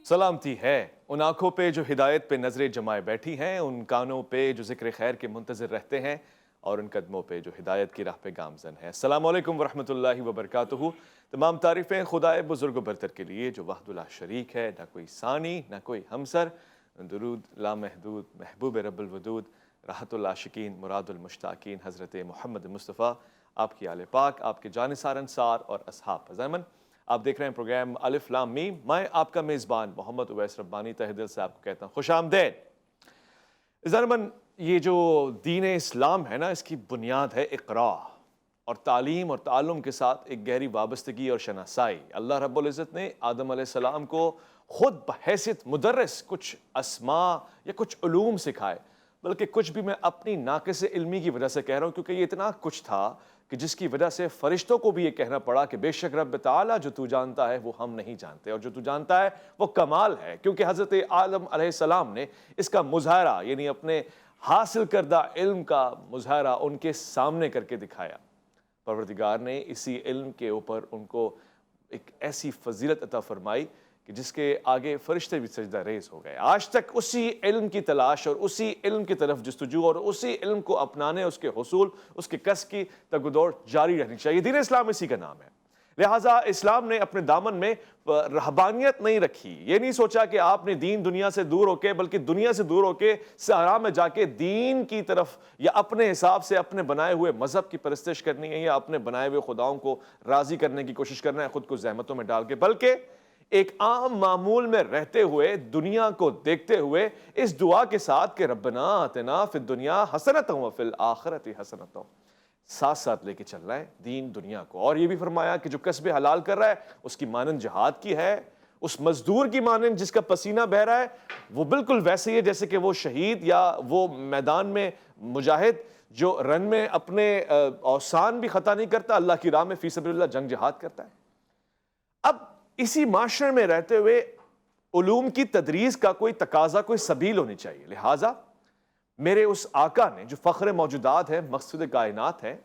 سلامتی ہے ان آنکھوں پہ جو ہدایت پہ نظریں جمائے بیٹھی ہیں، ان کانوں پہ جو ذکر خیر کے منتظر رہتے ہیں، اور ان قدموں پہ جو ہدایت کی راہ پہ گامزن ہے۔ السلام علیکم ورحمۃ اللہ وبرکاتہ۔ تمام تعریفیں خدائے بزرگ و برتر کے لیے جو وحدہ لا شریک ہے، نہ کوئی ثانی نہ کوئی ہمسر۔ درود لامحدود محبوب رب الودود، راحت العاشقین مراد المشتاقین حضرت محمد مصطفیٰ، آپ کی آل پاک، آپ کے جانثار انصار اور اصحاب فضائمن۔ آپ دیکھ رہے ہیں پروگرام الف لام میم۔ میں آپ کا میزبان محمد اویس ربانی تہ دل سے آپ کو کہتا ہوں خوش آمدید۔ ضرمن یہ جو دین اسلام ہے نا، اس کی بنیاد ہے اقراء، اور تعلیم اور تعلم کے ساتھ ایک گہری وابستگی اور شناسائی۔ اللہ رب العزت نے آدم علیہ السلام کو خود بحیثیت مدرس کچھ اسماء یا کچھ علوم سکھائے، بلکہ کچھ بھی میں اپنی ناقص علمی کی وجہ سے کہہ رہا ہوں، کیونکہ یہ اتنا کچھ تھا کہ جس کی وجہ سے فرشتوں کو بھی یہ کہنا پڑا کہ بے شک رب تعالیٰ جو تو جانتا ہے وہ ہم نہیں جانتے، اور جو تو جانتا ہے وہ کمال ہے، کیونکہ حضرت آدم علیہ السلام نے اس کا مظاہرہ یعنی اپنے حاصل کردہ علم کا مظاہرہ ان کے سامنے کر کے دکھایا۔ پروردگار نے اسی علم کے اوپر ان کو ایک ایسی فضیلت عطا فرمائی کہ جس کے آگے فرشتے بھی سجدہ ریز ہو گئے۔ آج تک اسی علم کی تلاش اور اسی علم کی طرف جستجو اور اسی علم کو اپنانے، اس کے حصول، اس کے کسب کی تگ و دور جاری رہنی چاہیے۔ دین اسلام اسی کا نام ہے۔ لہٰذا اسلام نے اپنے دامن میں رہبانیت نہیں رکھی، یہ نہیں سوچا کہ آپ نے دین دنیا سے دور ہو کے، بلکہ دنیا سے دور ہو کے صحرا میں جا کے دین کی طرف یا اپنے حساب سے اپنے بنائے ہوئے مذہب کی پرستش کرنی ہے، یا اپنے بنائے ہوئے خداؤں کو راضی کرنے کی کوشش کرنا ہے خود کو زحمتوں میں ڈال کے، بلکہ ایک عام معمول میں رہتے ہوئے، دنیا کو دیکھتے ہوئے، اس دعا کے ساتھ کہ ربنا آتنا فی الدنیا حسنۃ وفی الآخرۃ حسنۃ، ساتھ ساتھ لے کے چل رہا ہے دین دنیا کو۔ اور یہ بھی فرمایا کہ جو کسب حلال کر رہا ہے اس کی مانند جہاد کی ہے، اس مزدور کی مانند جس کا پسینہ بہہ رہا ہے وہ بالکل ویسے ہی ہے جیسے کہ وہ شہید یا وہ میدان میں مجاہد جو رن میں اپنے اوسان بھی خطا نہیں کرتا، اللہ کی راہ میں فی سبیل اللہ جنگ جہاد کرتا ہے۔ اب اسی معاشرے میں رہتے ہوئے علوم کی تدریس کا کوئی تقاضا، کوئی سبیل ہونی چاہیے۔ لہٰذا میرے اس آقا نے جو فخر موجودات ہے، مقصود کائنات ہے،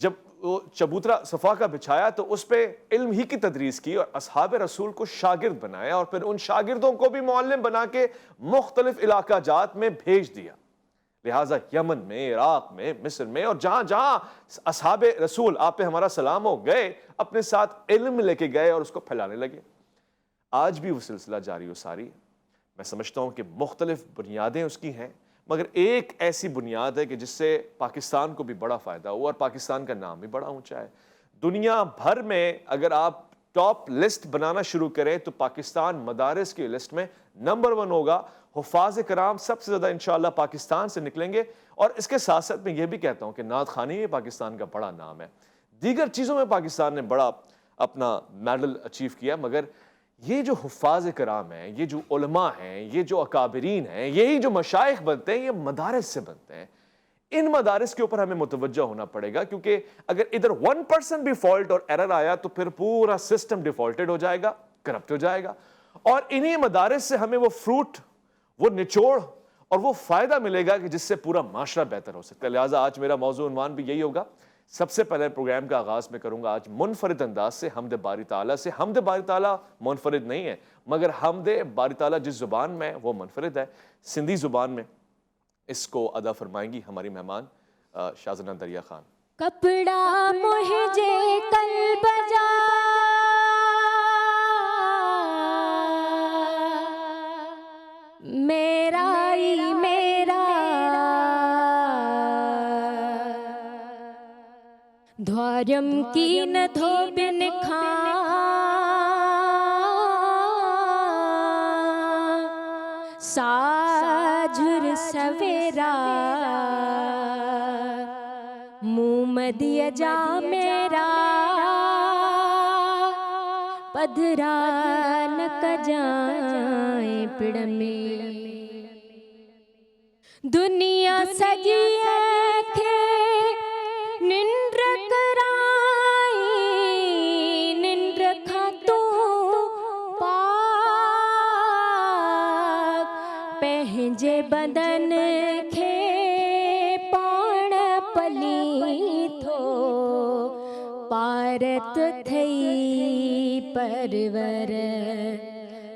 جب وہ چبوترا صفا کا بچھایا تو اس پہ علم ہی کی تدریس کی اور اصحاب رسول کو شاگرد بنایا، اور پھر ان شاگردوں کو بھی معلم بنا کے مختلف علاقہ جات میں بھیج دیا۔ لہٰذا یمن میں، عراق میں، مصر میں، اور جہاں جہاں اصحاب رسول آپ پہ ہمارا سلام ہو گئے، اپنے ساتھ علم لے کے گئے اور اس کو پھیلانے لگے۔ آج بھی وہ سلسلہ جاری و ساری ہے۔ میں سمجھتا ہوں کہ مختلف بنیادیں اس کی ہیں، مگر ایک ایسی بنیاد ہے کہ جس سے پاکستان کو بھی بڑا فائدہ ہوا، اور پاکستان کا نام بھی بڑا اونچا ہے۔ دنیا بھر میں اگر آپ ٹاپ لسٹ بنانا شروع کریں تو پاکستان مدارس کی لسٹ میں نمبر 1 ہوگا۔ حفاظ کرام سب سے زیادہ انشاءاللہ پاکستان سے نکلیں گے، اور اس کے ساتھ ساتھ میں یہ بھی کہتا ہوں کہ نعت خوانی میں پاکستان کا بڑا نام ہے، دیگر چیزوں میں پاکستان نے بڑا اپنا میڈل اچیو کیا، مگر یہ جو حفاظ کرام ہیں، یہ جو علماء ہیں، یہ جو اکابرین ہیں، یہی جو مشائخ بنتے ہیں، یہ مدارس سے بنتے ہیں۔ ان مدارس کے اوپر ہمیں متوجہ ہونا پڑے گا، کیونکہ اگر ادھر 1% بھی فالٹ اور ایرر آیا تو پھر پورا سسٹم ڈیفالٹڈ ہو جائے گا، کرپٹ ہو جائے گا، اور انہی مدارس سے ہمیں وہ فروٹ، وہ نچوڑ اور وہ فائدہ ملے گا کہ جس سے پورا معاشرہ بہتر ہو سکتا ہے۔ لہٰذا آج میرا موضوع عنوان بھی یہی ہوگا۔ سب سے پہلے پروگرام کا آغاز میں کروں گا آج منفرد انداز سے حمد باری تعالیٰ سے۔ حمد باری تعالیٰ منفرد نہیں ہے، مگر حمد باری تعالیٰ جس زبان میں وہ منفرد ہے، سندھی زبان میں اس کو ادا فرمائیں گی ہماری مہمان شازنہ دریا خان۔ کپڑا مجھے کل بجا میرا ہی میرا دھورم کی نہ دھوبن کھاں ساجھر سویرا مومدی جا میرا پدھران کجائیں پڑ میں دنیا سجی ہے نندر کرائی نندر کھاتو پاک پہنجے بدن کھے پان پلی تھو پارت تھئی پرور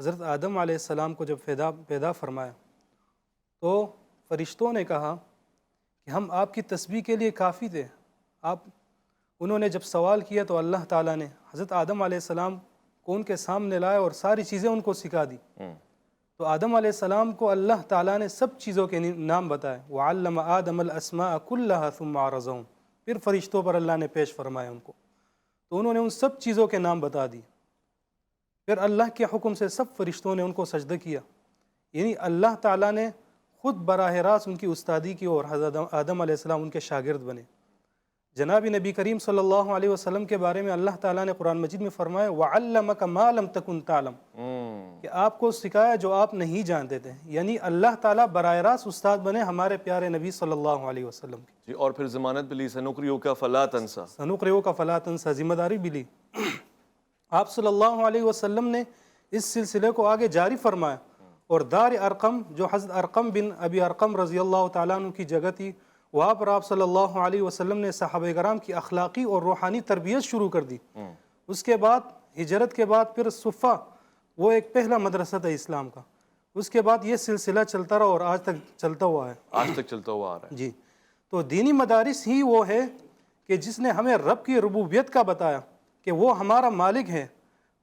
حضرت آدم علیہ السلام کو جب پیدا فرمایا تو فرشتوں نے کہا کہ ہم آپ کی تسبیح کے لیے کافی تھے. انہوں نے جب سوال کیا تو اللہ تعالیٰ نے حضرت آدم علیہ السلام کو ان کے سامنے لایا اور ساری چیزیں ان کو سکھا دی. تو آدم علیہ السلام کو اللہ تعالیٰ نے سب چیزوں کے نام بتائے. وَعَلَّمَ آدَمَ الْأَسْمَاءَ كُلَّهَا ثُمَّ عَرَضَهُمْ. پھر فرشتوں پر اللہ نے پیش فرمایا ان کو، تو انہوں نے ان سب چیزوں کے نام بتا دی. پھر اللہ کے حکم سے سب فرشتوں نے ان کو سجدہ کیا. یعنی اللہ تعالیٰ نے خود براہ راست ان کی استادی کی اور حضرت آدم علیہ السلام ان کے شاگرد بنے. جناب نبی کریم صلی اللہ علیہ وسلم کے بارے میں اللہ تعالیٰ نے قرآن مجید میں فرمایا وَعَلَّمَكَ مَا لَمْ تَكُنْ تَعْلَمْ، کہ آپ کو سکھایا جو آپ نہیں جانتے تھے. یعنی اللہ تعالیٰ براہ راست استاد بنے ہمارے پیارے نبی صلی اللہ علیہ وسلم کی. جی، اور پھر ضمانت بھی لی، سنقرئک فلا تنسیٰ، سنقرئک فلا تنسیٰ، ذمہ داری بھی لی. آپ صلی اللہ علیہ وسلم نے اس سلسلے کو آگے جاری فرمایا، اور دار ارقم جو حضرت ارقم بن ابی ارقم رضی اللہ تعالیٰ عنہ کی جگہ تھی، وہاں پر آپ صلی اللہ علیہ وسلم نے صحابہ کرام کی اخلاقی اور روحانی تربیت شروع کر دی. اس کے بعد ہجرت کے بعد پھر صفہ، وہ ایک پہلا مدرسہ تھا اسلام کا. اس کے بعد یہ سلسلہ چلتا رہا اور آج تک چلتا ہوا ہے. آج تک چلتا ہوا آ رہا ہے. جی، تو دینی مدارس ہی وہ ہے کہ جس نے ہمیں رب کی ربوبیت کا بتایا کہ وہ ہمارا مالک ہے،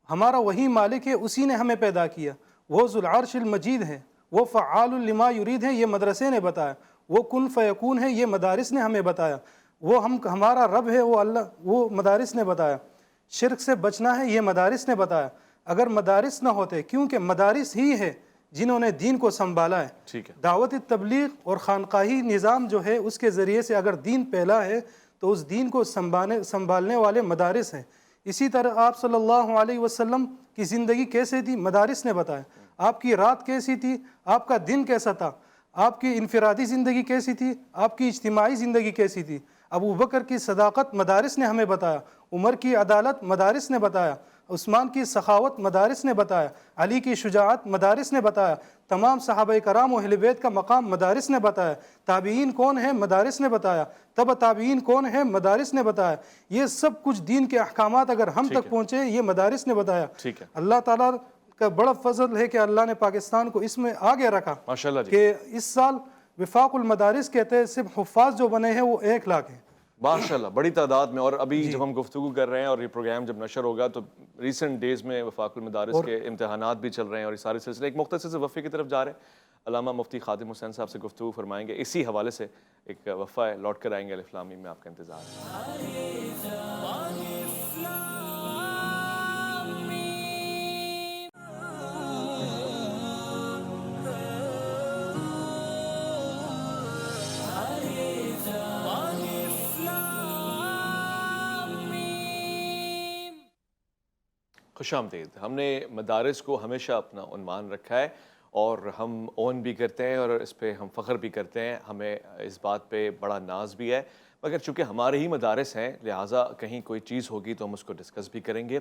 ہمارا وہی مالک ہے، اسی نے ہمیں پیدا کیا. وہ ذو العرش المجید ہے، وہ فعال لما یرید ہے، یہ مدرسے نے بتایا. وہ کن فیکون ہے، یہ مدارس نے ہمیں بتایا. وہ ہمارا رب ہے، وہ اللہ، وہ مدارس نے بتایا. شرک سے بچنا ہے، یہ مدارس نے بتایا. اگر مدارس نہ ہوتے، کیونکہ مدارس ہی ہے جنہوں نے دین کو سنبھالا ہے. ٹھیک ہے. دعوت تبلیغ اور خانقاہی نظام جو ہے اس کے ذریعے سے اگر دین پھیلا ہے تو اس دین کو سنبھالنے والے مدارس ہیں. اسی طرح آپ صلی اللہ علیہ وسلم کی زندگی کیسے تھی، مدارس نے بتایا. آپ کی رات کیسی تھی، آپ کا دن کیسا تھا، آپ کی انفرادی زندگی کیسی تھی، آپ کی اجتماعی زندگی کیسی تھی. ابو بکر کی صداقت مدارس نے ہمیں بتایا، عمر کی عدالت مدارس نے بتایا، عثمان کی سخاوت مدارس نے بتایا، علی کی شجاعت مدارس نے بتایا، تمام صحابہ کرام و اہل بیت کا مقام مدارس نے بتایا. تابعین کون ہیں، مدارس نے بتایا. تبع تابعین کون ہیں، مدارس نے بتایا. یہ سب کچھ دین کے احکامات اگر ہم تک پہنچے، یہ مدارس نے بتایا. ٹھیک ہے. اللہ تعالیٰ کا بڑا فضل ہے کہ اللہ نے پاکستان کو اس میں آگے رکھا. ماشاءاللہ جی. کہ اس سال وفاق المدارس کہتے ہیں صرف حفاظ جو بنے ہیں وہ 1 لاکھ ہیں. ماشاءاللہ بڑی تعداد میں. اور ابھی جب ہم گفتگو کر رہے ہیں اور یہ پروگرام جب نشر ہوگا تو ریسنٹ ڈیز میں وفاق المدارس کے امتحانات بھی چل رہے ہیں اور یہ سارے سلسلے ایک مختصر سے وقفے کی طرف جا رہے ہیں. علامہ مفتی خادم حسین صاحب سے گفتگو فرمائیں گے. اسی حوالے سے ایک وقفہ ہے، لوٹ کر آئیں گے. الف لام میم میں آپ کا انتظار ہے. خوش آمدید. ہم نے مدارس کو ہمیشہ اپنا عنوان رکھا ہے اور ہم اون بھی کرتے ہیں اور اس پہ ہم فخر بھی کرتے ہیں. ہمیں اس بات پہ بڑا ناز بھی ہے، مگر چونکہ ہمارے ہی مدارس ہیں لہٰذا کہیں کوئی چیز ہوگی تو ہم اس کو ڈسکس بھی کریں گے.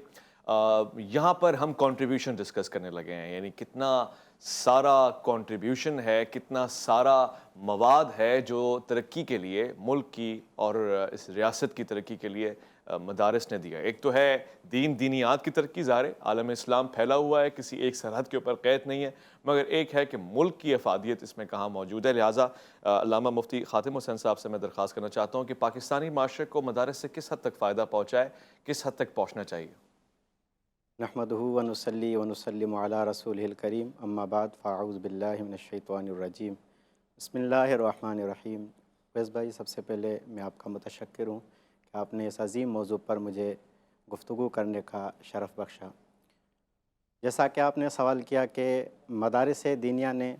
یہاں پر ہم کنٹریبیوشن ڈسکس کرنے لگے ہیں، یعنی کتنا سارا کنٹریبیوشن ہے، کتنا سارا مواد ہے جو ترقی کے لیے، ملک کی اور اس ریاست کی ترقی کے لیے مدارس نے دیا. ایک تو ہے دینیات کی ترقی، ظاہر عالم اسلام پھیلا ہوا ہے، کسی ایک سرحد کے اوپر قید نہیں ہے، مگر ایک ہے کہ ملک کی افادیت اس میں کہاں موجود ہے. لہٰذا علامہ مفتی خاتم حسین صاحب سے میں درخواست کرنا چاہتا ہوں کہ پاکستانی معاشرے کو مدارس سے کس حد تک فائدہ پہنچا ہے، کس حد تک پہنچنا چاہیے. نحمدہ ونصلی ونسلم علی رسولہ الکریم، اما بعد فاعوذ باللہ من الشیطان الرجیم، بسم اللہ الرحمن الرحیم. فیض بھائی، سب سے پہلے میں آپ کا متشکر ہوں کہ آپ نے اس عظیم موضوع پر مجھے گفتگو کرنے کا شرف بخشا. جیسا کہ آپ نے سوال کیا کہ مدارس دینیہ نے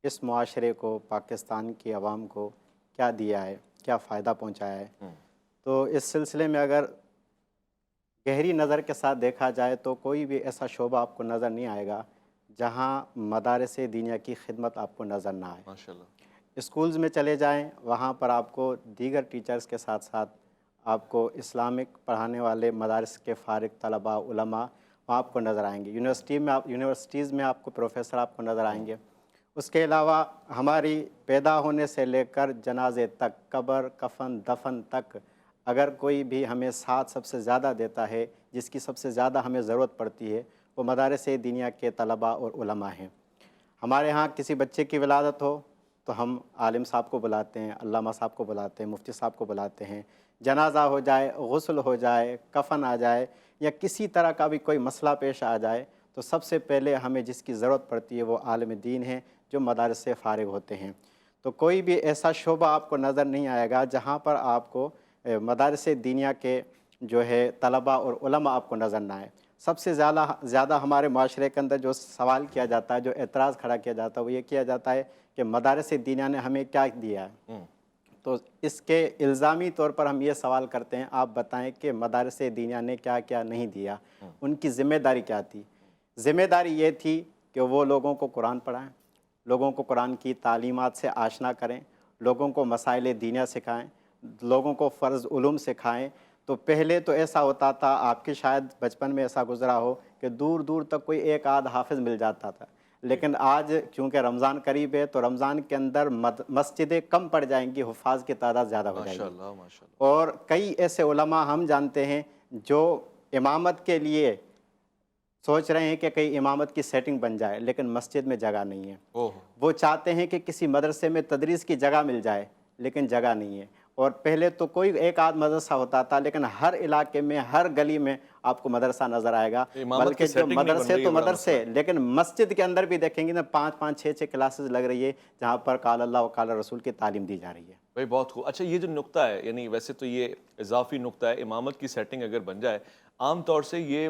اس معاشرے کو، پاکستان کی عوام کو کیا دیا ہے، کیا فائدہ پہنچایا ہے، تو اس سلسلے میں اگر گہری نظر کے ساتھ دیکھا جائے تو کوئی بھی ایسا شعبہ آپ کو نظر نہیں آئے گا جہاں مدارس دینیہ کی خدمت آپ کو نظر نہ آئے. ماشاءاللہ. اسکولز میں چلے جائیں، وہاں پر آپ کو دیگر ٹیچرز کے ساتھ ساتھ آپ کو اسلامک پڑھانے والے مدارس کے فارغ طلباء، علماء وہاں آپ کو نظر آئیں گے. یونیورسٹیز میں آپ کو پروفیسر آپ کو نظر آئیں گے. اس کے علاوہ ہماری پیدا ہونے سے لے کر جنازے تک، قبر، کفن، دفن تک اگر کوئی بھی ہمیں ساتھ سب سے زیادہ دیتا ہے، جس کی سب سے زیادہ ہمیں ضرورت پڑتی ہے، وہ مدارس دینیہ کے طلباء اور علماء ہیں۔ ہمارے ہاں کسی بچے کی ولادت ہو تو ہم عالم صاحب کو بلاتے ہیں، علامہ صاحب کو بلاتے ہیں، مفتی صاحب کو بلاتے ہیں۔ جنازہ ہو جائے، غسل ہو جائے، کفن آ جائے یا کسی طرح کا بھی کوئی مسئلہ پیش آ جائے تو سب سے پہلے ہمیں جس کی ضرورت پڑتی ہے وہ عالم دین ہیں جو مدارس سے فارغ ہوتے ہیں۔ تو کوئی بھی ایسا شعبہ آپ کو نظر نہیں آئے گا جہاں پر آپ کو مدارس دینیہ کے جو ہے طلباء اور علماء آپ کو نظر نہ آئے۔ سب سے زیادہ ہمارے معاشرے کے اندر جو سوال کیا جاتا ہے، جو اعتراض کھڑا کیا جاتا ہے، وہ یہ کیا جاتا ہے کہ مدارس دینیہ نے ہمیں کیا دیا ہے۔ تو اس کے الزامی طور پر ہم یہ سوال کرتے ہیں، آپ بتائیں کہ مدارس دینیہ نے کیا کیا نہیں دیا، ان کی ذمہ داری کیا تھی؟ ذمہ داری یہ تھی کہ وہ لوگوں کو قرآن پڑھائیں، لوگوں کو قرآن کی تعلیمات سے آشنا کریں، لوگوں کو مسائل دینیہ سکھائیں، لوگوں کو فرض علوم سکھائیں۔ تو پہلے تو ایسا ہوتا تھا، آپ کے شاید بچپن میں ایسا گزرا ہو کہ دور دور تک کوئی ایک آدھ حافظ مل جاتا تھا، لیکن آج چونکہ رمضان قریب ہے تو رمضان کے اندر مسجدیں کم پڑ جائیں گی، حفاظ کی تعداد زیادہ ہو جائے گی۔ ماشاءاللہ ماشاءاللہ۔ اور کئی ایسے علماء ہم جانتے ہیں جو امامت کے لیے سوچ رہے ہیں کہ کئی امامت کی سیٹنگ بن جائے، لیکن مسجد میں جگہ نہیں ہے۔ وہ چاہتے ہیں کہ کسی مدرسے میں تدریس کی جگہ مل جائے، لیکن جگہ نہیں ہے۔ اور پہلے تو کوئی ایک آدھ مدرسہ ہوتا تھا، لیکن ہر علاقے میں، ہر گلی میں آپ کو مدرسہ نظر آئے گا۔ بلکہ جو مدرسے تو مدرسے، لیکن مسجد کے اندر بھی دیکھیں گے نا 5 6 کلاسز لگ رہی ہے جہاں پر قال اللہ و قال رسول کی تعلیم دی جا رہی ہے۔ بھائی بہت خوب۔ اچھا، یہ جو نقطہ ہے، یعنی ویسے تو یہ اضافی نقطہ ہے، امامت کی سیٹنگ اگر بن جائے، عام طور سے یہ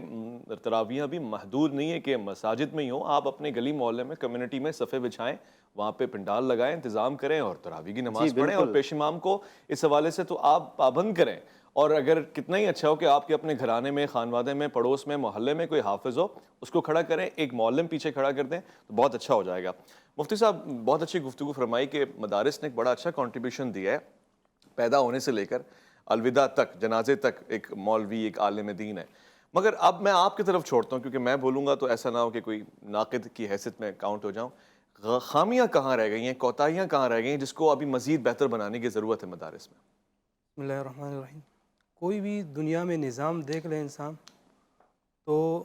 تراویحاں بھی محدود نہیں ہے کہ مساجد میں ہی ہوں، آپ اپنے گلی محلے میں، کمیونٹی میں صفے بچھائیں، وہاں پہ پنڈال لگائیں، انتظام کریں اور تراویح کی نماز پڑھیں، اور پیش امام کو اس حوالے سے تو آپ پابند کریں۔ اور اگر کتنا ہی اچھا ہو کہ آپ کے اپنے گھرانے میں، خانوادے میں، پڑوس میں، محلے میں کوئی حافظ ہو، اس کو کھڑا کریں، ایک معلم پیچھے کھڑا کر دیں تو بہت اچھا ہو جائے گا۔ مفتی صاحب، بہت اچھی گفتگو فرمائی کہ مدارس نے ایک بڑا اچھا کنٹریبیوشن دیا ہے، پیدا ہونے سے لے کر الوداع تک، جنازے تک ایک مولوی، ایک عالم دین ہے۔ مگر اب میں آپ کی طرف چھوڑتا ہوں، کیونکہ میں بولوں گا تو ایسا نہ ہو کہ کوئی ناقد کی حیثیت میں کاؤنٹ ہو جاؤں۔ خامیاں کہاں رہ گئی ہیں، کوتاہیاں کہاں رہ گئی ہیں جس کو ابھی مزید بہتر بنانے کی ضرورت ہے مدارس میں؟ بسم اللہ الرحمن الرحیم۔ کوئی بھی دنیا میں نظام دیکھ لے انسان تو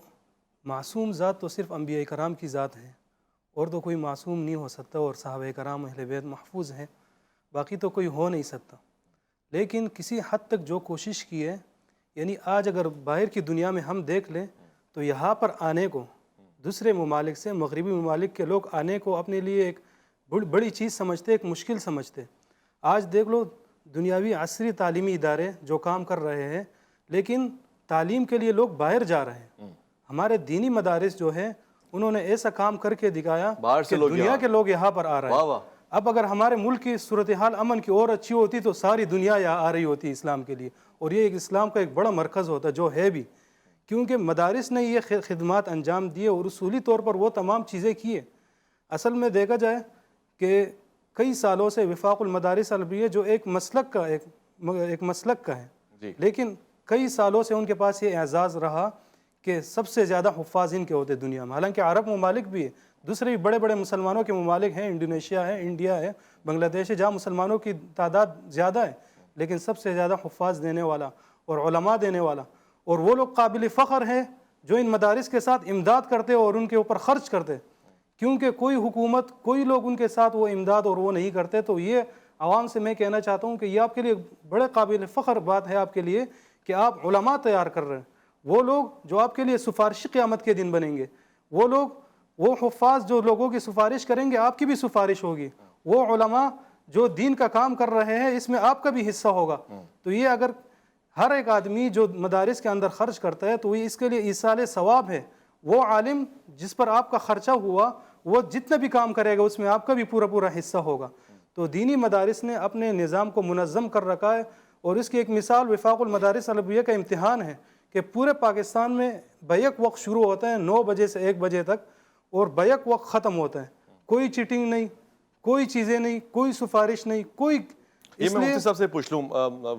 معصوم ذات تو صرف انبیاء کرام کی ذات ہے، اور تو کوئی معصوم نہیں ہو سکتا، اور صحابہ کرام اہل بیت محفوظ ہیں، باقی تو کوئی ہو نہیں سکتا۔ لیکن کسی حد تک جو کوشش کی ہے، یعنی آج اگر باہر کی دنیا میں ہم دیکھ لیں تو یہاں پر آنے کو دوسرے ممالک سے، مغربی ممالک کے لوگ آنے کو اپنے لیے ایک بڑی چیز سمجھتے، ایک مشکل سمجھتے۔ آج دیکھ لو دنیاوی عصری تعلیمی ادارے جو کام کر رہے ہیں، لیکن تعلیم کے لیے لوگ باہر جا رہے ہیں۔ ہمارے دینی مدارس جو ہے انہوں نے ایسا کام کر کے دکھایا کہ دنیا کے لوگ یہاں پر آ رہے ہیں۔ اب اگر ہمارے ملک کی صورتحال امن کی اور اچھی ہوتی تو ساری دنیا یہاں آ رہی ہوتی اسلام کے لیے، اور یہ ایک اسلام کا ایک بڑا مرکز ہوتا جو ہے بھی، کیونکہ مدارس نے یہ خدمات انجام دیے اور اصولی طور پر وہ تمام چیزیں کی ہیں۔ اصل میں دیکھا جائے کہ کئی سالوں سے وفاق المدارس العربیہ جو ایک مسلک کا ہے، لیکن کئی سالوں سے ان کے پاس یہ اعزاز رہا کہ سب سے زیادہ حفاظ ان کے ہوتے دنیا میں۔ حالانکہ عرب ممالک بھی ہے، دوسرے بھی بڑے بڑے مسلمانوں کے ممالک ہیں، انڈونیشیا ہے، انڈیا ہے، بنگلہ دیش ہے، جہاں مسلمانوں کی تعداد زیادہ ہے، لیکن سب سے زیادہ حفاظ دینے والا اور علماء دینے والا، اور وہ لوگ قابل فخر ہیں جو ان مدارس کے ساتھ امداد کرتے اور ان کے اوپر خرچ کرتے، کیونکہ کوئی حکومت، کوئی لوگ ان کے ساتھ وہ امداد اور وہ نہیں کرتے۔ تو یہ عوام سے میں کہنا چاہتا ہوں کہ یہ آپ کے لیے بڑے قابل فخر بات ہے آپ کے لیے کہ آپ علماء تیار کر رہے ہیں، وہ لوگ جو آپ کے لیے سفارشی قیامت کے دن بنیں گے، وہ لوگ، وہ حفاظ جو لوگوں کی سفارش کریں گے، آپ کی بھی سفارش ہوگی، وہ علماء جو دین کا کام کر رہے ہیں اس میں آپ کا بھی حصہ ہوگا۔ تو یہ اگر ہر ایک آدمی جو مدارس کے اندر خرچ کرتا ہے تو یہ اس کے لیے ایصال ثواب ہے۔ وہ عالم جس پر آپ کا خرچہ ہوا وہ جتنا بھی کام کرے گا اس میں آپ کا بھی پورا حصہ ہوگا۔ تو دینی مدارس نے اپنے نظام کو منظم کر رکھا ہے، اور اس کی ایک مثال وفاق المدارس العربیہ کا امتحان ہے کہ پورے پاکستان میں بیک وقت شروع ہوتا ہے 9 بجے سے 1 بجے تک، اور بیک وقت ختم ہوتا ہے۔ کوئی چیٹنگ نہیں، کوئی چیزیں نہیں، کوئی سفارش نہیں، کوئی۔ یہ میں مفتی صاحب سے پوچھ لوں،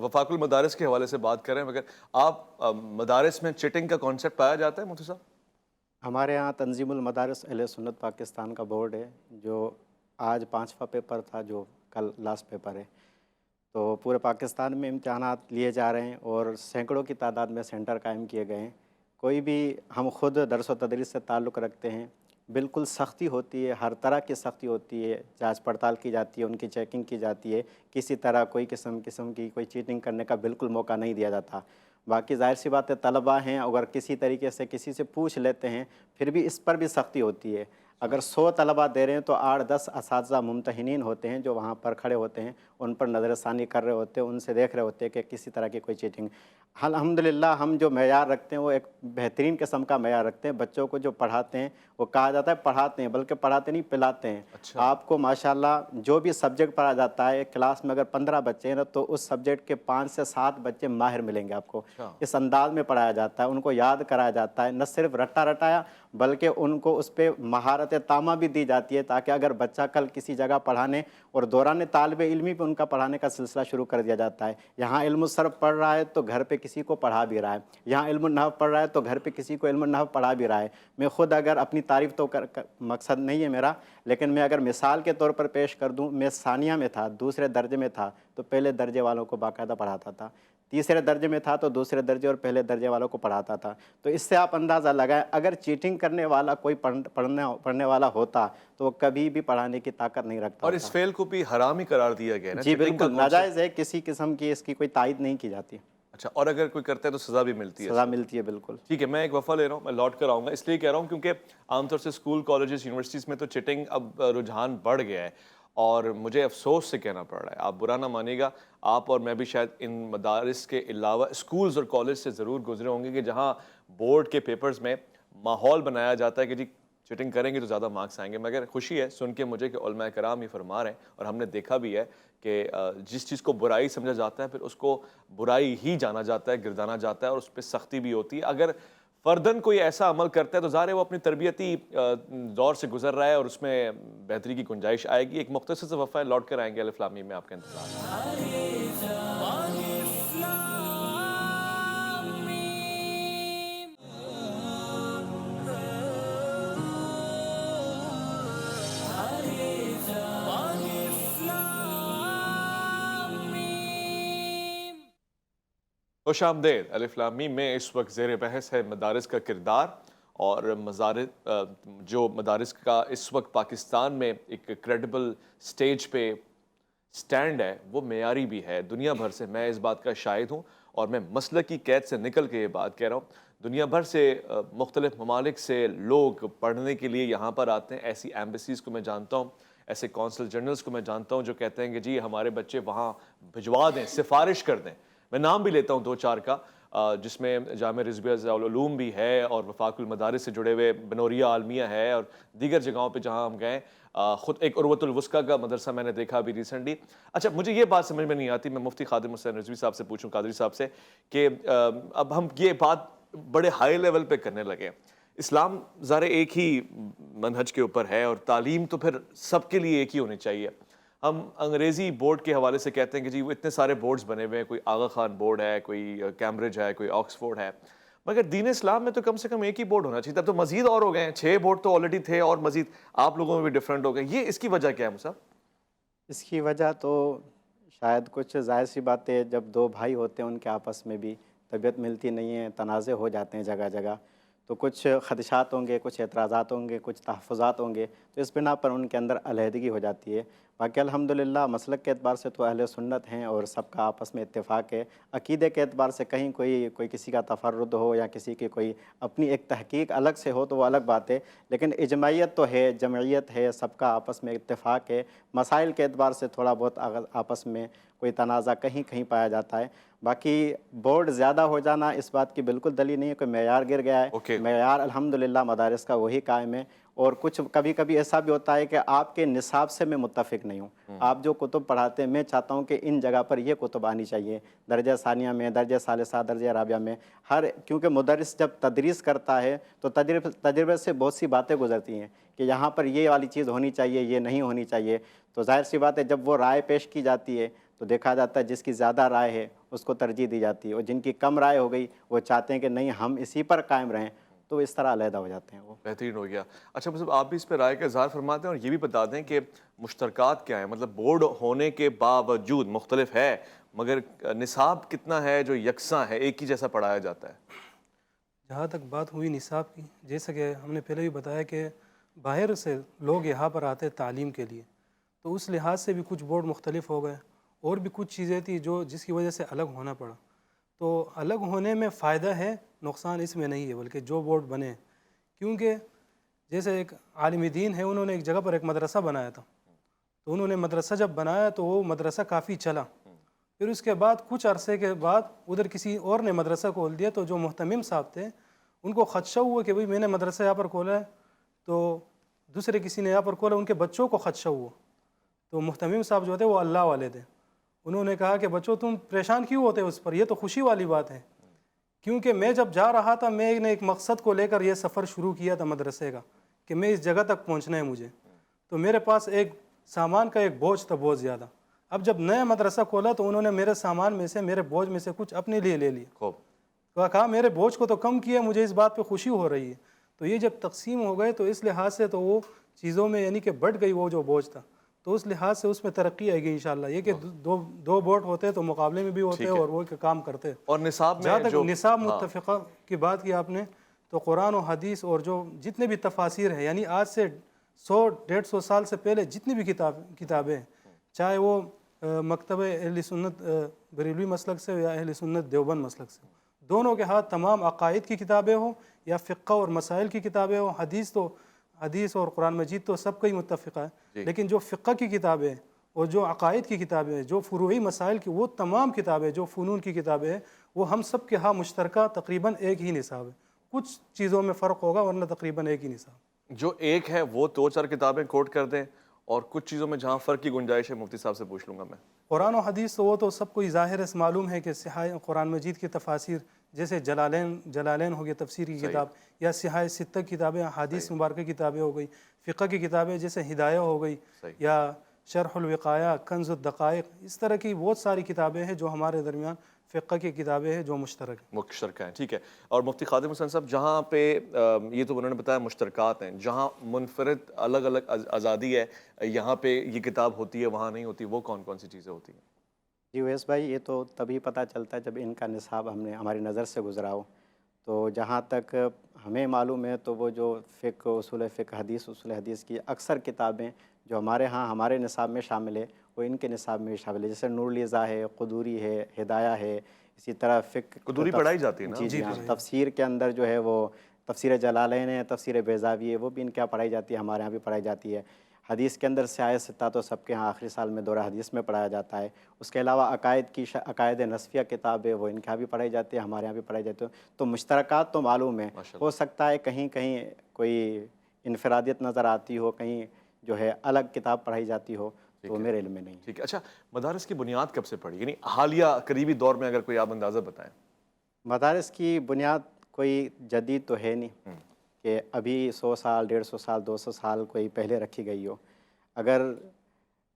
وفاق المدارس کے حوالے سے بات کریں، مگر آپ مدارس میں چیٹنگ کا کانسیپٹ پایا جاتا ہے مفتی صاحب؟ ہمارے ہاں تنظیم المدارس اہل سنت پاکستان کا بورڈ ہے، جو آج 5واں پیپر تھا، جو کل لاسٹ پیپر ہے، تو پورے پاکستان میں امتحانات لیے جا رہے ہیں اور سینکڑوں کی تعداد میں سینٹر قائم کیے گئے ہیں۔ کوئی بھی ہم خود درس و تدریس سے تعلق رکھتے ہیں، بالکل سختی ہوتی ہے، ہر طرح کی سختی ہوتی ہے، جانچ پڑتال کی جاتی ہے، ان کی چیکنگ کی جاتی ہے، کسی طرح کوئی قسم کی کوئی چیٹنگ کرنے کا بالکل موقع نہیں دیا جاتا۔ باقی ظاہر سی بات ہے طلباء ہیں، اگر کسی طریقے سے کسی سے پوچھ لیتے ہیں پھر بھی اس پر بھی سختی ہوتی ہے۔ اگر 100 طلباء دے رہے ہیں تو 8-10 اساتذہ ممتحنین ہوتے ہیں جو وہاں پر کھڑے ہوتے ہیں، ان پر نظر ثانی کر رہے ہوتے ہیں، ان سے دیکھ رہے ہوتے ہیں کہ کسی طرح کی کوئی چیٹنگ۔ الحمدللہ ہم جو معیار رکھتے ہیں وہ ایک بہترین قسم کا معیار رکھتے ہیں۔ بچوں کو جو پڑھاتے ہیں وہ کہا جاتا ہے پڑھاتے ہیں، بلکہ پڑھاتے نہیں پلاتے ہیں۔ آپ کو ماشاءاللہ جو بھی سبجیکٹ پڑھا جاتا ہے، کلاس میں اگر 15 بچے ہیں نا تو اس سبجیکٹ کے 5 سے 7 بچے ماہر ملیں گے آپ کو۔ اس انداز میں پڑھایا جاتا ہے، ان کو یاد کرایا جاتا ہے، نہ صرف رٹا رٹایا بلکہ ان کو اس پہ مہارت تامہ بھی دی جاتی ہے، تاکہ اگر بچہ کل کسی جگہ پڑھانے اور دوران طالب علمی پہ ان کا پڑھانے کا سلسلہ شروع کر دیا جاتا ہے۔ یہاں علم الصرف پڑھ رہا ہے تو گھر پہ کسی کو پڑھا بھی رہا ہے، یہاں علم النحو پڑھ رہا ہے تو گھر پہ کسی کو علم النحو پڑھا بھی رہا ہے۔ میں خود اگر اپنی تعریف تو مقصد نہیں ہے میرا، لیکن میں اگر مثال کے طور پر پیش کر دوں، میں ثانیہ میں تھا، دوسرے درجے میں تھا تو پہلے درجے والوں کو باقاعدہ پڑھاتا تھا، تیسرے درجے میں تھا تو دوسرے درجے اور پہلے درجے والوں کو پڑھاتا تھا۔ تو اس سے آپ اندازہ لگائیں اگر چیٹنگ کرنے والا کوئی پڑھنے والا ہوتا تو وہ کبھی بھی پڑھانے کی طاقت نہیں رکھتا اور اس فعل کو بھی حرام ہی قرار دیا گیا ہے نا؟ جی بالکل ناجائز ہے، کسی قسم کی اس کی کوئی تائید نہیں کی جاتی۔ اچھا، اور اگر کوئی کرتا ہے تو سزا بھی ملتی ہے؟ سزا ملتی ہے بالکل۔ ٹھیک ہے، میں ایک وقفہ لے رہا ہوں، میں لوٹ کر آؤں گا۔ اس لیے کہہ رہا ہوں کیونکہ عام طور سے اسکول، کالجز، یونیورسٹیز میں تو چٹنگ اب رجحان بڑھ گیا ہے، اور مجھے افسوس سے کہنا پڑ رہا ہے، آپ برا نہ مانیے گا، آپ اور میں بھی شاید ان مدارس کے علاوہ اسکولز اور کالج سے ضرور گزرے ہوں گے کہ جہاں بورڈ کے پیپرز میں ماحول بنایا جاتا ہے کہ جی چٹنگ کریں گے تو زیادہ مارکس آئیں گے۔ مگر خوشی ہے سن کے مجھے کہ علماء کرام یہ فرما رہے ہیں، اور ہم نے دیکھا بھی ہے کہ جس چیز کو برائی سمجھا جاتا ہے پھر اس کو برائی ہی جانا جاتا ہے، گردانا جاتا ہے، اور اس پہ سختی بھی ہوتی ہے۔ اگر فردن کوئی ایسا عمل کرتا ہے تو ظاہر ہے وہ اپنی تربیتی دور سے گزر رہا ہے اور اس میں بہتری کی گنجائش آئے گی۔ ایک مختصر سے وقفہ ہے، لوٹ کر آئیں گے الف لام میم میں، آپ کا انتظار۔ خوش آمدید۔ الف لام میم میں اس وقت زیر بحث ہے مدارس کا کردار، اور جو مدارس کا اس وقت پاکستان میں ایک کریڈیبل سٹیج پہ سٹینڈ ہے وہ معیاری بھی ہے دنیا بھر سے، میں اس بات کا شاہد ہوں، اور میں مسلک کی قید سے نکل کے یہ بات کہہ رہا ہوں۔ دنیا بھر سے مختلف ممالک سے لوگ پڑھنے کے لیے یہاں پر آتے ہیں، ایسی ایمبیسیز کو میں جانتا ہوں، ایسے کونسل جنرلز کو میں جانتا ہوں جو کہتے ہیں کہ جی ہمارے بچے وہاں بھجوا دیں، سفارش کر دیں۔ میں نام بھی لیتا ہوں 2-4 کا، جس میں جامعہ رضویہ العلوم بھی ہے، اور وفاق المدارس سے جڑے ہوئے بنوریہ عالمیہ ہے، اور دیگر جگہوں پہ جہاں ہم گئے، خود ایک عروۃ الوثقیٰ کا مدرسہ میں نے دیکھا ابھی ریسنٹلی۔ اچھا، مجھے یہ بات سمجھ میں نہیں آتی، میں مفتی خادم حسین رضوی صاحب سے پوچھوں، قادری صاحب سے، کہ اب ہم یہ بات بڑے ہائی لیول پہ کرنے لگے۔ اسلام ظاہر ایک ہی منہج کے اوپر ہے، اور تعلیم تو پھر سب کے لیے ایک ہی ہونی چاہیے۔ ہم انگریزی بورڈ کے حوالے سے کہتے ہیں کہ جی وہ اتنے سارے بورڈز بنے ہوئے ہیں، کوئی آغا خان بورڈ ہے، کوئی کیمبرج ہے، کوئی آکسفورڈ ہے، مگر دین اسلام میں تو کم سے کم ایک ہی بورڈ ہونا چاہیے۔ تب تو مزید اور ہو گئے ہیں، 6 بورڈ تو آلریڈی تھے، اور مزید آپ لوگوں میں بھی ڈفرینٹ ہو گئے۔ یہ اس کی وجہ کیا ہے مصعب؟ اس کی وجہ تو شاید کچھ ظاہر سی بات ہے، جب 2 بھائی ہوتے ہیں ان کے آپس میں بھی طبیعت ملتی نہیں ہے، تنازع ہو جاتے ہیں جگہ جگہ، تو کچھ خدشات ہوں گے، کچھ اعتراضات ہوں گے، کچھ تحفظات ہوں گے، تو اس بنا پر ان کے اندر علیحدگی ہو جاتی ہے۔ باقی الحمدللہ مسلک کے اعتبار سے تو اہل سنت ہیں اور سب کا آپس میں اتفاق ہے۔ عقیدے کے اعتبار سے کہیں کوئی کسی کا تفرد ہو یا کسی کی کوئی اپنی ایک تحقیق الگ سے ہو تو وہ الگ بات ہے، لیکن اجماعیت تو ہے، جمعیت ہے، سب کا آپس میں اتفاق ہے۔ مسائل کے اعتبار سے تھوڑا بہت آپس میں کوئی تنازع کہیں پایا جاتا ہے۔ باقی بورڈ زیادہ ہو جانا اس بات کی بالکل دلیل نہیں ہے، کوئی معیار گر گیا ہے، معیار الحمدللہ مدارس کا وہی قائم ہے۔ اور کچھ کبھی ایسا بھی ہوتا ہے کہ آپ کے نصاب سے میں متفق نہیں ہوں، آپ جو کتب پڑھاتے ہیں میں چاہتا ہوں کہ ان جگہ پر یہ کتب آنی چاہیے، درجہ ثانیہ میں، درجہ ثالثہ، درجہ رابعہ میں، کیونکہ مدرس جب تدریس کرتا ہے تو تجربے سے بہت سی باتیں گزرتی ہیں کہ یہاں پر یہ والی چیز ہونی چاہیے، یہ نہیں ہونی چاہیے، تو ظاہر سی بات ہے جب وہ رائے پیش کی جاتی ہے تو دیکھا جاتا ہے جس کی زیادہ رائے ہے اس کو ترجیح دی جاتی ہے، اور جن کی کم رائے ہو گئی وہ چاہتے ہیں کہ نہیں ہم اسی پر قائم رہیں، تو اس طرح علیحدہ ہو جاتے ہیں وہ۔ بہترین ہو گیا۔ اچھا مطلب آپ بھی اس پہ رائے کا اظہار فرماتے ہیں، اور یہ بھی بتا دیں کہ مشترکات کیا ہیں، مطلب بورڈ ہونے کے باوجود مختلف ہے، مگر نصاب کتنا ہے جو یکساں ہے، ایک ہی جیسا پڑھایا جاتا ہے؟ جہاں تک بات ہوئی نصاب کی، جیسا کہ ہم نے پہلے بھی بتایا کہ باہر سے لوگ یہاں پر آتے تعلیم کے لیے، تو اس لحاظ سے بھی کچھ بورڈ مختلف ہو گئے، اور بھی کچھ چیزیں تھیں جس کی وجہ سے الگ ہونا پڑا۔ تو الگ ہونے میں فائدہ ہے، نقصان اس میں نہیں ہے، بلکہ جو بورڈ بنے، کیونکہ جیسے ایک عالم دین ہے، انہوں نے ایک جگہ پر ایک مدرسہ بنایا تھا، تو انہوں نے مدرسہ جب بنایا تو وہ مدرسہ کافی چلا، پھر اس کے بعد کچھ عرصے کے بعد ادھر کسی اور نے مدرسہ کھول دیا، تو جو محتمم صاحب تھے ان کو خدشہ ہوا کہ بھئی میں نے مدرسہ یہاں پر کھولا ہے، تو دوسرے کسی نے یہاں پر کھولا، ان کے بچوں کو خدشہ ہوا، تو محتمم صاحب جو تھے وہ اللہ والے تھے، انہوں نے کہا کہ بچوں تم پریشان کیوں ہوتے اس پر، یہ تو خوشی والی بات ہے، کیونکہ میں جب جا رہا تھا میں نے ایک مقصد کو لے کر یہ سفر شروع کیا تھا مدرسے کا، کہ میں اس جگہ تک پہنچنا ہے مجھے، تو میرے پاس ایک سامان کا ایک بوجھ تھا بہت زیادہ، اب جب نیا مدرسہ کھولا تو انہوں نے میرے سامان میں سے، میرے بوجھ میں سے کچھ اپنے لیے لے لیا، خوب، تو کہا میرے بوجھ کو تو کم کیا، مجھے اس بات پہ خوشی ہو رہی ہے، تو یہ جب تقسیم ہو گئے تو اس لحاظ سے تو وہ چیزوں میں یعنی کہ بڑھ گئی وہ جو بوجھ تھا، تو اس لحاظ سے اس میں ترقی آئے گی انشاءاللہ، یہ کہ دو بورڈ ہوتے تو مقابلے میں بھی ہوتے اور وہ کام کرتے۔ اور نصاب جہاں میں تک جو نصاب متفقہ کی بات کی آپ نے، تو قرآن و حدیث اور جو جتنے بھی تفاسیر ہیں، یعنی آج سے 100-150 سال سے پہلے جتنی بھی کتابیں ہیں، چاہے وہ مکتبہ اہل سنت بریلوی مسلک سے یا اہل سنت دیوبند مسلک سے، دونوں کے ہاتھ تمام عقائد کی کتابیں ہوں یا فقہ اور مسائل کی کتابیں ہوں، حدیث اور قرآن مجید تو سب کا ہی متفقہ ہے، لیکن جو فقہ کی کتابیں ہیں اور جو عقائد کی کتابیں ہیں، جو فروعی مسائل کی، وہ تمام کتابیں جو فنون کی کتابیں ہیں، وہ ہم سب کے ہاں مشترکہ تقریباً ایک ہی نصاب ہے، کچھ چیزوں میں فرق ہوگا ورنہ تقریباً ایک ہی نصاب۔ جو ایک ہے وہ 2-4 کتابیں کوٹ کر دیں، اور کچھ چیزوں میں جہاں فرق کی گنجائش ہے مفتی صاحب سے پوچھ لوں گا میں۔ قرآن و حدیث تو وہ تو سب کو ظاہر اس معلوم ہے کہ قرآن مجید کی تفاسیر، جیسے جلالین ہو گیا تفسیر کی کتاب، یا سیاہ ستہ کتابیں، حدیث مبارکہ کتابیں ہو گئی، فقہ کی کتابیں جیسے ہدایہ ہو گئی، یا شرح الوقایہ، کنز الدقائق، اس طرح کی بہت ساری کتابیں ہیں جو ہمارے درمیان فقہ کی کتابیں ہیں جو مشترکہ ہیں، ٹھیک ہے۔ اور مفتی خادم حسین صاحب، جہاں پہ یہ تو انہوں نے بتایا مشترکات ہیں، جہاں منفرد الگ الگ آزادی ہے، یہاں پہ یہ کتاب ہوتی ہے وہاں نہیں ہوتی، وہ کون کون سی چیزیں ہوتی ہیں؟ جی ویس بھائی، یہ تو تبھی پتہ چلتا ہے جب ان کا نصاب ہماری نظر سے گزرا ہو، تو جہاں تک ہمیں معلوم ہے تو وہ جو فقہ، اصول حدیث کی اکثر کتابیں جو ہمارے ہاں ہمارے نصاب میں شامل ہے وہ ان کے نصاب میں شامل ہے، جیسے نور الیضاء ہے، قدوری ہے، ہدایہ ہے، اسی طرح فقہ قدوری پڑھائی جاتی ہے نا؟ جی ہاں، تفسیر کے اندر جو ہے وہ تفسیر جلالین ہے، تفسیر بیضاوی ہے، وہ بھی ان کے یہاں پڑھائی جاتی ہے، ہمارے یہاں بھی پڑھائی جاتی ہے۔ حدیث کے اندر سیاہ ستہ تو سب کے ہاں آخری سال میں دورہ حدیث میں پڑھایا جاتا ہے۔ اس کے علاوہ عقائد نصفیہ کتاب ہے، وہ ان کے یہاں بھی پڑھائی جاتی ہے، ہمارے یہاں بھی پڑھائی جاتی ہے، تو مشترکات تو معلوم ہے۔ ہو سکتا ہے کہیں کہیں کوئی انفرادیت نظر آتی ہو، کہیں جو ہے الگ کتاب پڑھائی جاتی ہو، تو میرے علم میں نہیں۔ ٹھیک ہے، اچھا مدارس کی بنیاد کب سے پڑی، یعنی حالیہ قریبی دور میں اگر کوئی آپ اندازہ بتائیں؟ مدارس کی بنیاد کوئی جدید تو ہے نہیں کہ ابھی 100 سال، 150 سال، 200 سال کوئی پہلے رکھی گئی ہو۔ اگر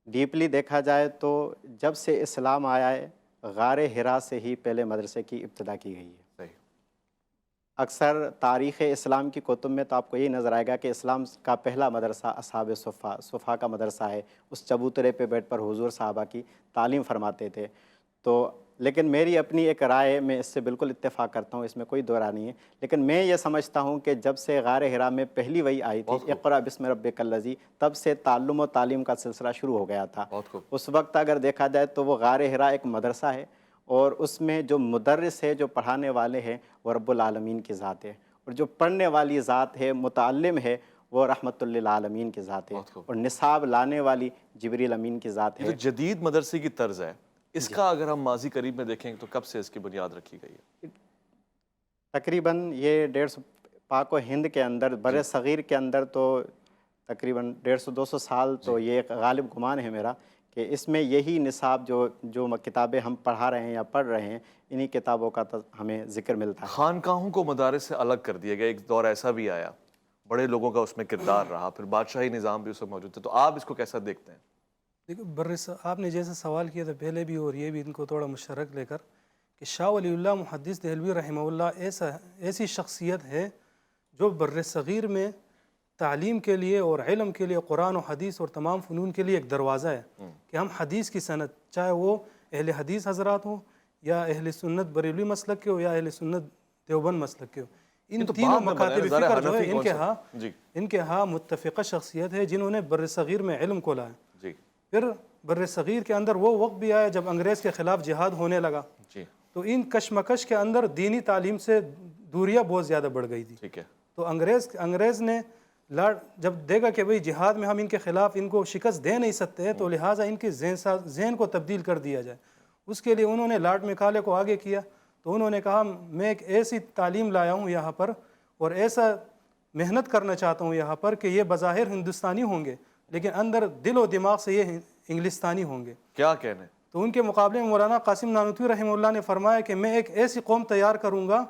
ڈیپلی دیکھا جائے تو جب سے اسلام آیا ہے، غار حرا سے ہی پہلے مدرسے کی ابتدا کی گئی ہے۔ اکثر تاریخ اسلام کی کتب میں تو آپ کو یہی نظر آئے گا کہ اسلام کا پہلا مدرسہ اصحاب صفا کا مدرسہ ہے، اس چبوترے پہ بیٹھ پر حضور صحابہ کی تعلیم فرماتے تھے۔ تو لیکن میری اپنی ایک رائے، میں اس سے بالکل اتفاق کرتا ہوں، اس میں کوئی دو رائے نہیں ہے، لیکن میں یہ سمجھتا ہوں کہ جب سے غار حرا میں پہلی وحی آئی تھی، اقرأ بسم ربک الذی، تب سے تعلم و تعلیم کا سلسلہ شروع ہو گیا تھا۔ اس وقت اگر دیکھا جائے تو وہ غار حرا ایک مدرسہ ہے، اور اس میں جو مدرس ہے، جو پڑھانے والے ہیں، وہ رب العالمین کی ذات ہے، اور جو پڑھنے والی ذات ہے، متعلم ہے، وہ رحمت للعالمین کی ذات ہے، اور نصاب لانے والی جبریل امین کی ذات ہے۔ جو جدید مدرسے کی طرز ہے، اس کا اگر ہم ماضی قریب میں دیکھیں تو کب سے اس کی بنیاد رکھی گئی ہے؟ تقریباً یہ 150 پاک و ہند کے اندر، بر صغیر کے اندر تو تقریباً 150-200 سال، تو یہ ایک غالب گمان ہے میرا کہ اس میں یہی نصاب جو کتابیں ہم پڑھا رہے ہیں یا پڑھ رہے ہیں، انہی کتابوں کا ہمیں ذکر ملتا ہے۔ خانقاہوں کو مدارس سے الگ کر دیا گیا، ایک دور ایسا بھی آیا، بڑے لوگوں کا اس میں کردار رہا، پھر بادشاہی نظام بھی اس میں موجود تھا، تو آپ اس کو کیسا دیکھتے ہیں؟ دیکھو آپ نے جیسے سوال کیا تھا پہلے بھی، اور یہ بھی ان کو تھوڑا مشترک لے کر، کہ شاہ ولی اللہ محدث دہلوی رحمہ اللہ ایسی شخصیت ہے جو بر صغیر میں تعلیم کے لیے اور علم کے لیے، قرآن و حدیث اور تمام فنون کے لیے ایک دروازہ ہے کہ ہم حدیث کی سند، چاہے وہ اہل حدیث حضرات ہوں یا اہل سنت بریلوی مسلک کے ہو یا اہل سنت دیوبند مسلک کے ہو، ان تو تینوں بعد میں مکاتب بنایا، ظاہر فکر جو ہے حنفی کون سا؟ جی ان کے ہاں متفقہ شخصیت ہے جنہوں نے بر صغیر میں علم کو لایا. جی پھر بر صغیر کے اندر وہ وقت بھی آیا جب انگریز کے خلاف جہاد ہونے لگا, جی تو ان کشمکش کے اندر دینی تعلیم سے دوریاں بہت زیادہ بڑھ گئی تھی. ٹھیک ہے. تو انگریز نے جب دیکھا کہ بھئی جہاد میں ہم ان کے خلاف ان کو شکست دے نہیں سکتے, تو لہٰذا ان کے ذہن کو تبدیل کر دیا جائے. اس کے لیے انہوں نے لارڈ میکالے کو آگے کیا. تو انہوں نے کہا میں ایک ایسی تعلیم لایا ہوں یہاں پر اور ایسا محنت کرنا چاہتا ہوں یہاں پر کہ یہ بظاہر ہندوستانی ہوں گے لیکن اندر دل و دماغ سے یہ انگلستانی ہوں گے. کیا کہنے. تو ان کے مقابلے میں مولانا قاسم نانوتوی رحمہ اللہ نے فرمایا کہ میں ایک ایسی قوم تیار کروں گا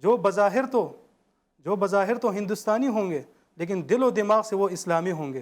جو بظاہر تو ہندوستانی ہوں گے لیکن دل و دماغ سے وہ اسلامی ہوں گے.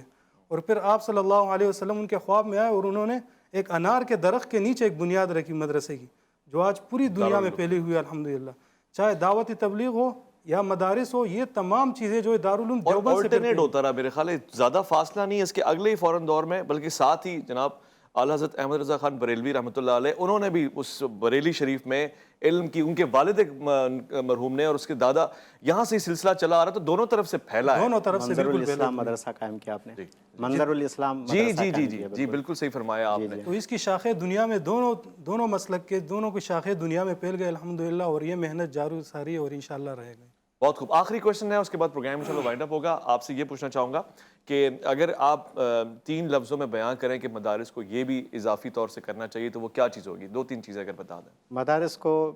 اور پھر آپ صلی اللہ علیہ وسلم ان کے خواب میں آئے اور انہوں نے ایک انار کے درخت کے نیچے ایک بنیاد رکھی مدرسے کی, جو آج پوری دنیا میں پھیلی ہوئی ہے الحمدللہ. چاہے دعوتی تبلیغ ہو یا مدارس ہو, یہ تمام چیزیں جو دارالعلوم دیوبند سے آلٹرنیٹ ہوتا رہا میرے خیال ہے, زیادہ فاصلہ نہیں ہے اس کے اگلے ہی فوراً دور میں, بلکہ ساتھ ہی جناب اعلیٰ حضرت احمد رضا خان بریلوی رحمۃ اللہ علیہ, انہوں نے بھی اس بریلی شریف میں علم کی, ان کے والد مرحوم نے اور اس کے دادا, یہاں سے سلسلہ چلا آ رہا, تو دونوں طرف سے پھیلا ہے. دونوں طرف سے منظر بالکل الاسلام مدرسہ قائم کیا آپ نے, منظر الاسلام مدرسہ قائم کیا. جی بالکل صحیح فرمایا آپ نے. تو اس کی شاخیں دنیا میں دونوں مسلک کے دونوں کی شاخیں دنیا میں پھیل گئے الحمدللہ, اور یہ محنت جاری ساری ہے اور انشاءاللہ رہے گا. بہت خوب. آخری کوشچن ہے, اس کے بعد پروگرام انشاءاللہ وائنڈ اپ ہوگا. آپ سے یہ پوچھنا چاہوں گا کہ اگر آپ 3 لفظوں میں بیان کریں کہ مدارس کو یہ بھی اضافی طور سے کرنا چاہیے, تو وہ کیا چیز ہوگی؟ 2-3 چیزیں اگر بتا دیں. مدارس کو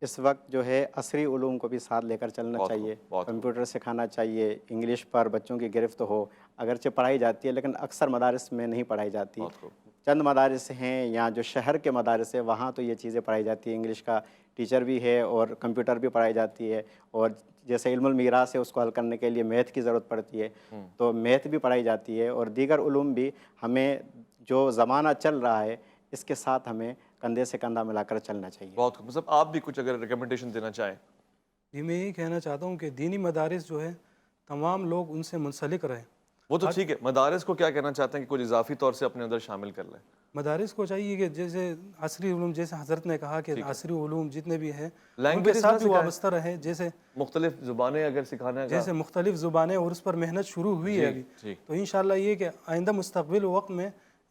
اس وقت جو ہے عصری علوم کو بھی ساتھ لے کر چلنا چاہیے. کمپیوٹر سکھانا چاہیے, انگلش پر بچوں کی گرفت ہو, اگرچہ پڑھائی جاتی ہے لیکن اکثر مدارس میں نہیں پڑھائی جاتی. چند مدارس ہیں یا جو شہر کے مدارس ہیں وہاں تو یہ چیزیں پڑھائی جاتی ہیں. انگلش کا ٹیچر بھی ہے اور کمپیوٹر بھی پڑھائی جاتی ہے, اور جیسے علم المیراث ہے اس کو حل کرنے کے لیے میتھ کی ضرورت پڑتی ہے, تو میتھ بھی پڑھائی جاتی ہے. اور دیگر علوم بھی ہمیں جو زمانہ چل رہا ہے اس کے ساتھ ہمیں کندھے سے کندھا ملا کر چلنا چاہیے. بہت خوب. مطلب آپ بھی کچھ اگر ریکمنڈیشن دینا چاہیں. جی میں یہی کہنا چاہتا ہوں کہ دینی مدارس جو ہے تمام لوگ ان سے منسلک رہیں. وہ تو ٹھیک ہے, مدارس کو کیا کہنا چاہتے ہیں کہ کچھ اضافی طور سے اپنے اندر شامل کر لیں؟ مدارس کو چاہیے کہ جیسے عصری علوم, جیسے حضرت نے کہا کہ عصری علوم جتنے بھی ہیں ان کے لینگویجز ساتھ بھی وابستہ رہے, جیسے مختلف زبانیں اگر سکھانا ہے, جیسے مختلف زبانیں, اور اس پر محنت شروع ہوئی ہے ابھی. تو انشاءاللہ یہ کہ آئندہ مستقبل وقت میں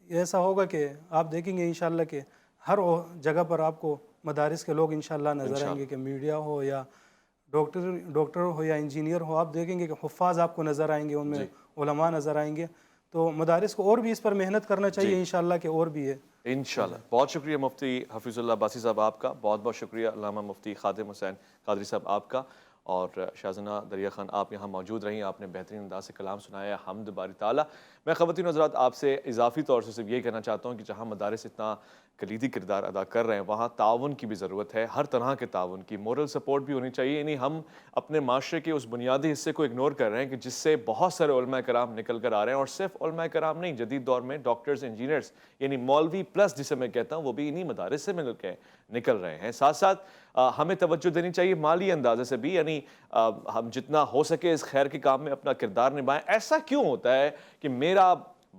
ایسا ہوگا کہ آپ دیکھیں گے انشاءاللہ کہ ہر جگہ پر آپ کو مدارس کے لوگ انشاءاللہ نظر آئیں گے, کہ میڈیا ہو یا ڈاکٹر ہو یا انجینئر ہو, آپ دیکھیں گے کہ حفاظ آپ کو نظر آئیں گے, ان میں علماء نظر آئیں گے. تو مدارس کو اور بھی اس پر محنت کرنا چاہیے انشاءاللہ کہ اور بھی ہے انشاءاللہ. بہت شکریہ مفتی حفیظ اللہ عباسی صاحب آپ کا, بہت بہت شکریہ علامہ مفتی خادم حسین قادری صاحب آپ کا, اور شاہزنہ دریا خان آپ یہاں موجود رہیں, آپ نے بہترین انداز سے کلام سنایا, حمد باری تعالیٰ. میں خواتین حضرات آپ سے اضافی طور سے صرف یہ کہنا چاہتا ہوں کہ جہاں مدارس اتنا کلیدی کردار ادا کر رہے ہیں وہاں تعاون کی بھی ضرورت ہے, ہر طرح کے تعاون کی. مورل سپورٹ بھی ہونی چاہیے. یعنی ہم اپنے معاشرے کے اس بنیادی حصے کو اگنور کر رہے ہیں کہ جس سے بہت سارے علماء کرام نکل کر آ رہے ہیں, اور صرف علماء کرام نہیں, جدید دور میں ڈاکٹرز, انجینئرز, یعنی مولوی پلس جسے میں کہتا ہوں, وہ بھی انہی مدارس سے مل کے نکل رہے ہیں. ساتھ ساتھ ہمیں توجہ دینی چاہیے مالی اندازے سے بھی, یعنی ہم جتنا ہو سکے اس خیر کے کام میں اپنا کردار نبھائیں. ایسا کیوں ہوتا ہے کہ میرا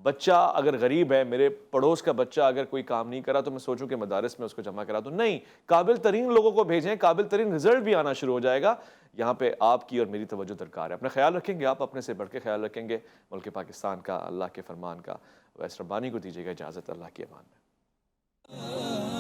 بچہ اگر غریب ہے, میرے پڑوس کا بچہ اگر کوئی کام نہیں کرا تو میں سوچوں کہ مدارس میں اس کو جمع کرا دوں؟ نہیں, قابل ترین لوگوں کو بھیجیں, قابل ترین رزلٹ بھی آنا شروع ہو جائے گا. یہاں پہ آپ کی اور میری توجہ درکار ہے. اپنا خیال رکھیں گے, آپ اپنے سے بڑھ کے خیال رکھیں گے. ملک پاکستان کا, اللہ کے فرمان کا. ویس ربانی کو دیجیے گا اجازت. اللہ کی امان میں.